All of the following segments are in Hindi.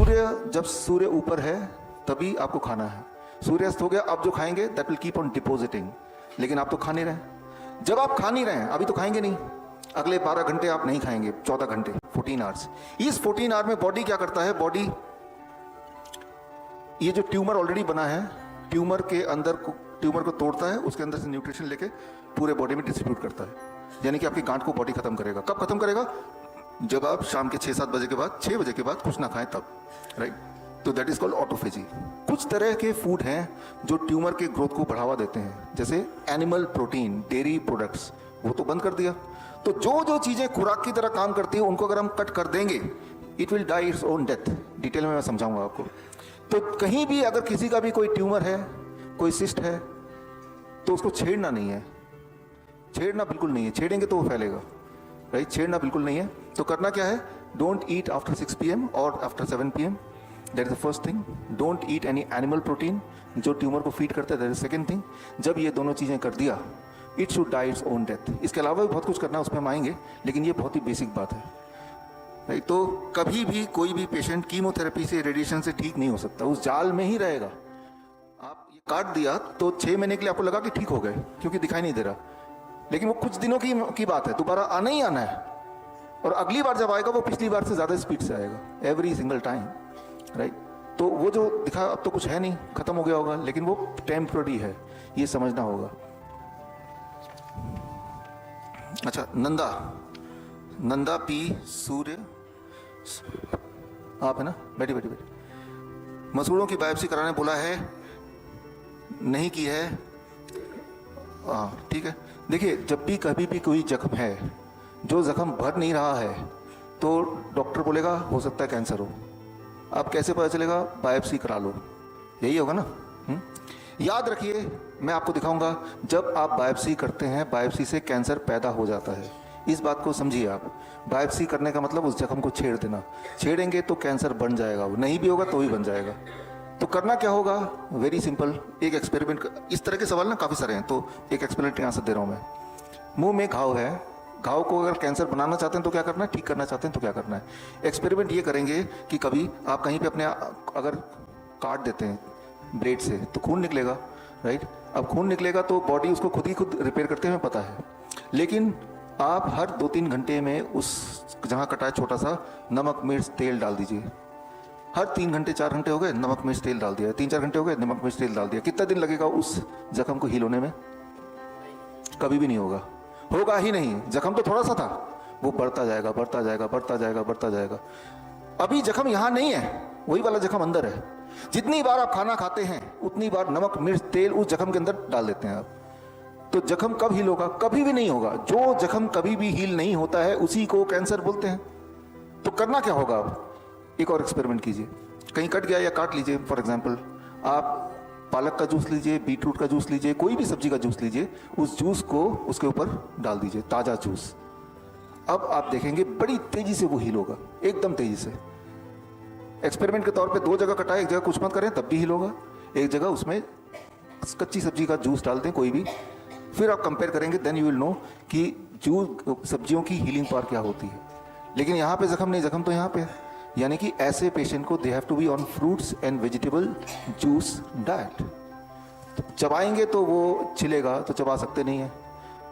जब सूर्य ऊपर है तभी आपको खाना है। सूर्यास्त हो गया, आप जो खाएंगे that will keep on depositing, लेकिन आप तो खा नहीं रहे। जब आप खा नहीं रहे हैं, अभी तो खाएंगे नहीं, अगले 12 घंटे आप नहीं खाएंगे, 14 घंटे 14 आवर्स। इस 14 आवर में बॉडी क्या करता है? बॉडी ये जो ट्यूमर ऑलरेडी बना है, ट्यूमर को तोड़ता है, उसके अंदर से न्यूट्रिशन लेके पूरे बॉडी में डिस्ट्रीब्यूट करता है। यानी कि आपकी गांठ को बॉडी खत्म करेगा। कब खत्म करेगा? जब आप शाम के 6-7 बजे के बाद, 6 बजे के बाद कुछ ना खाएं तब, राइट? तो दैट इज कॉल्ड ऑटोफेजी। कुछ तरह के फूड हैं जो ट्यूमर के ग्रोथ को बढ़ावा देते हैं, जैसे एनिमल प्रोटीन, डेयरी प्रोडक्ट्स, वो तो बंद कर दिया। तो जो चीजें खुराक की तरह काम करती है उनको अगर हम कट कर देंगे, it will die its own death. Detail में मैं समझाऊंगा आपको। तो कहीं भी अगर किसी का भी कोई ट्यूमर है, कोई सिस्ट है, तो उसको छेड़ना नहीं है, छेड़ना बिल्कुल नहीं है। छेड़ेंगे तो वो फैलेगा, राइट? छेड़ना बिल्कुल नहीं है। तो करना क्या है? डोंट ईट आफ्टर 6 PM और after 7 PM, that is the first thing. Don't eat any animal protein जो ट्यूमर को फीड करता है, दैट इज सेकेंड थिंग। जब ये दोनों चीज़ें कर दिया, it should die its own death. इसके अलावा भी बहुत कुछ करना है, उसमें हम आएंगे, लेकिन ये बहुत ही बेसिक बात है, राइट? तो कभी भी कोई भी पेशेंट कीमोथेरेपी से, रेडिएशन से ठीक नहीं हो सकता, उस जाल में ही रहेगा। आप ये काट दिया तो 6 महीने के लिए आपको लगा कि ठीक हो गए, क्योंकि दिखाई नहीं दे रहा, लेकिन वो कुछ दिनों की बात है, दोबारा आना ही आना है। और अगली बार जब आएगा वो पिछली बार से ज़्यादा स्पीड से आएगा, एवरी सिंगल टाइम, राइट? तो वो जो दिखा अब तो कुछ है नहीं, खत्म हो गया होगा, लेकिन वो टेम्पररी है, ये समझना होगा। अच्छा, नंदा पी सूर्य, आप है ना? बैठी। मसूड़ों की बायोप्सी कराने बोला है, नहीं की है, हाँ ठीक है। देखिए, जब भी कभी भी कोई जख्म है, जो जख्म भर नहीं रहा है, तो डॉक्टर बोलेगा हो सकता है कैंसर हो। अब कैसे पता चलेगा? बायोप्सी करा लो, यही होगा ना? याद रखिए, मैं आपको दिखाऊंगा, जब आप बायोप्सी करते हैं, बायोप्सी से कैंसर पैदा हो जाता है। इस बात को समझिए आप। बायोप्सी करने का मतलब उस जख्म को छेड़ देना। छेड़ेंगे तो कैंसर बन जाएगा, वो नहीं भी होगा तो ही बन जाएगा। तो करना क्या होगा? वेरी सिंपल, एक एक्सपेरिमेंट। इस तरह के सवाल ना काफ़ी सारे हैं, तो एक एक्सपेरिमेंट के आंसर दे रहा हूँ मैं। मुंह में घाव है, घाव को अगर कैंसर बनाना चाहते हैं तो क्या करना है? ठीक करना चाहते हैं तो क्या करना है? एक्सपेरिमेंट ये करेंगे कि कभी आप कहीं पे अपने अगर काट देते हैं ब्लेड से तो खून निकलेगा, राइट? अब खून निकलेगा तो बॉडी उसको खुद रिपेयर करते हैं, हमें पता है। लेकिन आप हर 2-3 घंटे में उस जहाँ कटा है छोटा सा नमक मिर्च तेल डाल दीजिए। हर 3 घंटे 4 घंटे हो गए, नमक मिर्च तेल डाल दिया। 3-4 घंटे हो गए, नमक मिर्च तेल डाल दिया। कितना दिन लगेगा उस जख्म को हील होने में? कभी भी नहीं होगा ही नहीं। जख्म तो थोड़ा सा था, वो बढ़ता जाएगा। अभी जख्म यहाँ नहीं है, वही वाला जख्म अंदर है। जितनी बार आप खाना खाते हैं उतनी बार नमक मिर्च तेल उस जख्म के अंदर डाल देते हैं आप। तो जख्म कब हील होगा? कभी भी नहीं होगा। जो जख्म कभी भी हील नहीं होता है उसी को कैंसर बोलते हैं। तो करना क्या होगा? आप एक और एक्सपेरिमेंट कीजिए। कहीं कट गया या काट लीजिए, फॉर एग्जाम्पल आप पालक का जूस लीजिए, बीटरूट का जूस लीजिए, कोई भी सब्जी का जूस लीजिए, उस जूस को उसके ऊपर डाल दीजिए, ताज़ा जूस। अब आप देखेंगे बड़ी तेजी से वो हील होगा, एकदम तेजी से। एक्सपेरिमेंट के तौर पे 2 जगह कटाए, एक जगह कुछ मत करें तब भी हील होगा, एक जगह उसमें कच्ची सब्जी का जूस डाल दें कोई भी, फिर आप कंपेयर करेंगे, देन यू विल नो कि जूस सब्जियों की हीलिंग पावर क्या होती है। लेकिन यहाँ पे जख्म नहीं, जख्म तो यहाँ पे है। यानी कि ऐसे पेशेंट को they have to be on fruits and vegetable juice diet. तो चबाएंगे तो वो छिलेगा, तो चबा सकते नहीं है।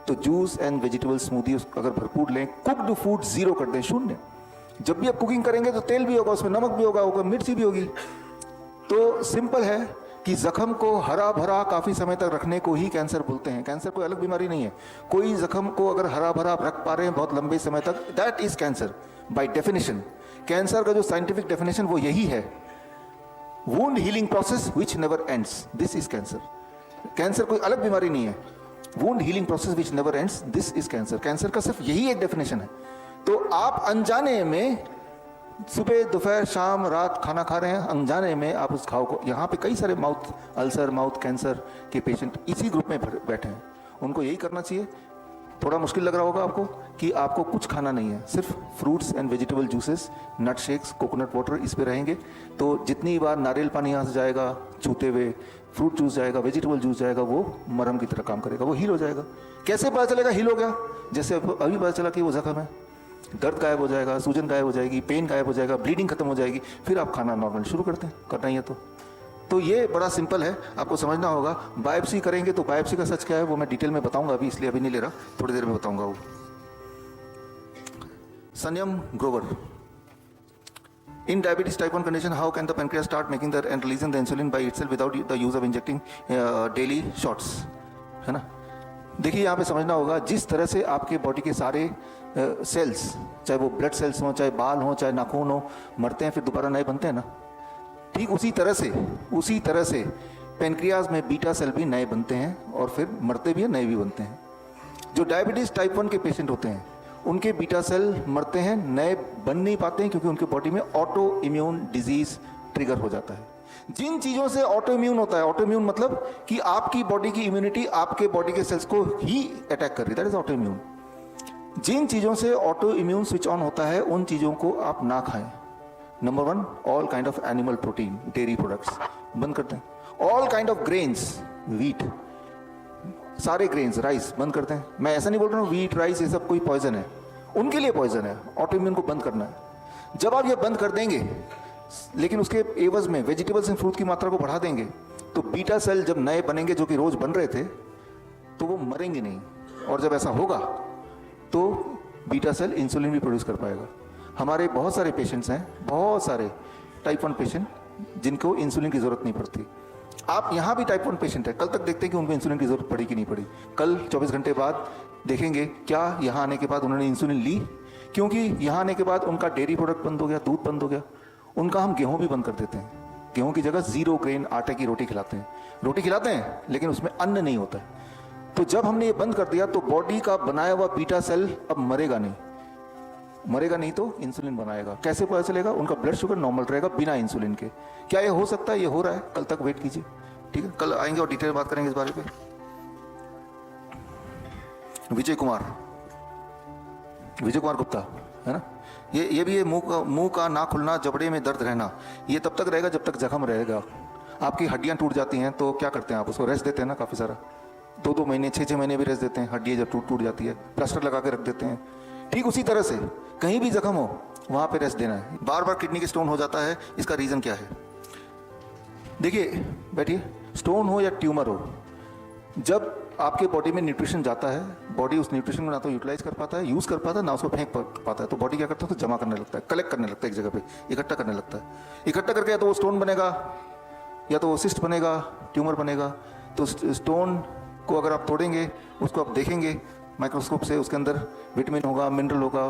तो जूस एंड वेजिटेबल स्मूदी अगर भरपूर लें, कुक्ड फूड 0 कर दें, 0। जब भी आप कुकिंग करेंगे तो तेल भी होगा, उसमें नमक भी होगा, मिर्ची भी होगी। तो सिंपल है कि जख्म को हरा भरा काफ़ी समय तक रखने को ही कैंसर बोलते हैं। कैंसर कोई अलग बीमारी नहीं है। कोई जख्म को अगर हरा भरा आप रख पा रहे हैं बहुत लंबे समय तक, that is cancer by definition. Cancer का जो साइंटिफिक डेफिनेशन वो यही है, wound healing process which never ends, this is cancer. Cancer कोई अलग बीमारी नहीं है। Wound healing process which never ends, this is cancer. Cancer का सिर्फ यही एक डेफिनेशन है। तो आप अनजाने में सुबह दोपहर शाम रात खाना खा रहे हैं, अनजाने में आप उस घाव को, यहाँ पे कई सारे माउथ अल्सर, माउथ कैंसर के पेशेंट इसी ग्रुप में बैठे हैं। उनको यही करना चाहिए। थोड़ा मुश्किल लग रहा होगा आपको कि आपको कुछ खाना नहीं है, सिर्फ fruits and vegetable juices, nut shakes, coconut water, इस पे रहेंगे। तो जितनी बार नारियल पानी यहाँ से जाएगा चूते हुए, फ्रूट जूस जाएगा, वेजिटेबल जूस जाएगा, वो मरहम की तरह काम करेगा, वो हील हो जाएगा। कैसे पता चलेगा हील हो गया? जैसे अभी पता चला कि वो जख्म है, दर्द गायब हो जाएगा, सूजन गायब हो जाएगी, पेन गायब हो जाएगा, ब्लीडिंग खत्म हो जाएगी, फिर आप खाना नॉर्मल शुरू करते हैं, करना ही है तो ये बड़ा सिंपल है, आपको समझना होगा। बायोप्सी करेंगे तो बायोप्सी का सच क्या है वो मैं डिटेल में बताऊंगा, अभी इसलिए अभी नहीं ले रहा, थोड़ी देर में बताऊंगा वो। संयम Grover, in diabetes type 1 condition, how can the pancreas start making the and releasing the insulin by itself without the use of injecting daily shots, है ना। देखिए यहाँ पे समझना होगा, जिस तरह से आपके बॉडी के सारे सेल्स, चाहे वो ब्लड सेल्स हो, चाहे बाल हो, चाहे नाखून हो, मरते हैं फिर दोबारा नए बनते हैं ना, ठीक उसी तरह से पेनक्रियाज में बीटा सेल भी नए बनते हैं और फिर मरते भी हैं, नए भी बनते हैं। जो डायबिटीज टाइप 1 के पेशेंट होते हैं उनके बीटा सेल मरते हैं, नए बन नहीं पाते हैं, क्योंकि उनके बॉडी में ऑटो इम्यून डिजीज ट्रिगर हो जाता है। जिन चीजों से ऑटो इम्यून होता है, ऑटो इम्यून मतलब कि आपकी बॉडी की इम्यूनिटी आपके बॉडी के सेल्स को ही अटैक कर रही है, दैट इज ऑटो इम्यून। जिन चीजों से ऑटो इम्यून स्विच ऑन होता है उन चीजों को आप ना खाएं। Number 1, all kind of animal protein, dairy products बंद करते हैं। All kind of grains, wheat, सारे ग्रेन्स, राइस बंद करते हैं। मैं ऐसा नहीं बोल रहा हूँ व्हीट राइस ये सब कोई पॉइजन है, उनके लिए पॉइजन है, ऑटो इम्यून को बंद करना है। जब आप ये बंद कर देंगे लेकिन उसके एवज में वेजिटेबल्स एंड फ्रूट की मात्रा को बढ़ा देंगे तो बीटा सेल जब नए बनेंगे, जो कि रोज बन रहे थे, तो वो मरेंगे नहीं। और जब ऐसा होगा तो बीटा सेल इंसुलिन भी प्रोड्यूस कर पाएगा। हमारे बहुत सारे पेशेंट्स हैं, बहुत सारे टाइप 1 पेशेंट जिनको इंसुलिन की जरूरत नहीं पड़ती। आप यहाँ भी टाइप 1 पेशेंट है, कल तक देखते हैं कि उनको इंसुलिन की जरूरत पड़ी कि नहीं पड़ी। कल 24 घंटे बाद देखेंगे क्या यहाँ आने के बाद उन्होंने इंसुलिन ली, क्योंकि यहाँ आने के बाद उनका डेयरी प्रोडक्ट बंद हो गया, दूध बंद हो गया। उनका हम गेहूं भी बंद कर देते हैं, गेहूं की जगह 0 ग्रेन आटे की रोटी खिलाते हैं। रोटी खिलाते हैं लेकिन उसमें अन्न नहीं होता है। तो जब हमने ये बंद कर दिया तो बॉडी का बनाया हुआ बीटा सेल अब मरेगा नहीं तो इंसुलिन बनाएगा। कैसे पता चलेगा? उनका ब्लड शुगर नॉर्मल रहेगा बिना इंसुलिन के। क्या ये हो सकता है? ये हो रहा है, कल तक वेट कीजिए, ठीक है, कल आएंगे और डिटेल बात करेंगे इस बारे पे। विजय कुमार गुप्ता है ना, ये भी मुंह का ना खुलना, जबड़े में दर्द रहना, ये तब तक रहेगा जब तक जख्म रहेगा। आपकी हड्डियां टूट जाती हैं तो क्या करते हैं आप? उसको रेस्ट देते हैं ना, काफी सारा 2-2 महीने 6-6 महीने भी रेस्ट देते हैं। हड्डियां जब टूट जाती है प्लास्टर लगा के रख देते हैं। ठीक उसी तरह से कहीं भी जख्म हो वहां पे रेस्ट देना है। बार बार किडनी के स्टोन हो जाता है, इसका रीजन क्या है? देखिए बैठिए, स्टोन हो या ट्यूमर हो, जब आपके बॉडी में न्यूट्रिशन जाता है, बॉडी उस न्यूट्रिशन को ना तो यूटिलाइज कर पाता है, यूज कर पाता है, ना उसको फेंक पाता है। तो बॉडी क्या करता है? तो जमा करने लगता है, कलेक्ट करने लगता है, एक जगह पे इकट्ठा करने लगता है। इकट्ठा करके या तो वो स्टोन बनेगा या तो वो सिस्ट बनेगा, ट्यूमर बनेगा। तो स्टोन को अगर आप तोड़ेंगे, उसको आप देखेंगे माइक्रोस्कोप से, उसके अंदर विटामिन होगा, मिनरल होगा,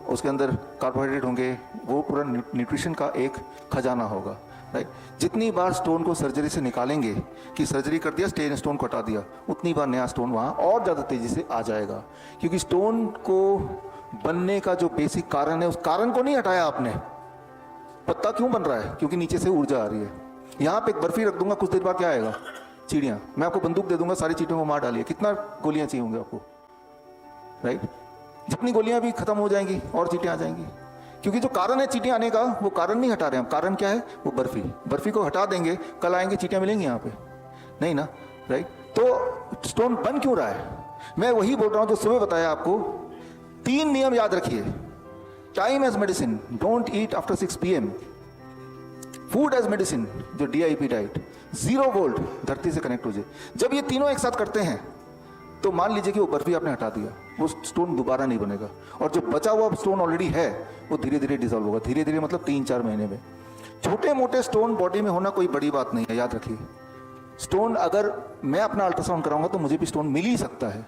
उसके अंदर कार्बोहाइड्रेट होंगे, वो पूरा न्यूट्रिशन का एक खजाना होगा, राइट। जितनी बार स्टोन को सर्जरी से निकालेंगे कि सर्जरी कर दिया, स्टोन को हटा दिया, उतनी बार नया स्टोन वहाँ और ज़्यादा तेजी से आ जाएगा। क्योंकि स्टोन को बनने का जो बेसिक कारण है, उस कारण को नहीं हटाया आपने। पत्ता क्यों बन रहा है? क्योंकि नीचे से ऊर्जा आ रही है। यहाँ पे एक बर्फी रख दूंगा, कुछ देर बाद क्या आएगा? चिड़िया। मैं आपको बंदूक दे दूंगा, सारी चीटियों को मार डालिए, कितना गोलियां चाहिए होंगे आपको, राइट। जितनी गोलियां भी खत्म हो जाएंगी और चीटियां आ जाएंगी। क्योंकि जो कारण है चीटियां आने का, वो कारण नहीं हटा रहे हैं। कारण क्या है? वो बर्फी को हटा देंगे, कल आएंगे चीटियां मिलेंगी यहाँ पे? नहीं ना, राइट। तो स्टोन बन क्यों रहा है? मैं वही बोल रहा हूं जो सुबह बताया आपको। 3 नियम याद रखिए। Time as medicine, don't eat after 6 PM। Food as medicine, जो DIP डाइट, 0 वोल्ट, धरती से कनेक्ट हो जाए। जब ये तीनों एक साथ करते हैं तो मान लीजिए कि वो बर्फी आपने हटा दिया, वो स्टोन दोबारा नहीं बनेगा। और जो बचा हुआ स्टोन ऑलरेडी है वो धीरे धीरे डिसॉल्व होगा। धीरे धीरे मतलब 3-4 महीने में। छोटे मोटे स्टोन बॉडी में होना कोई बड़ी बात नहीं है, याद रखिए। स्टोन अगर मैं अपना अल्ट्रासाउंड कराऊंगा तो मुझे भी स्टोन मिल ही सकता है।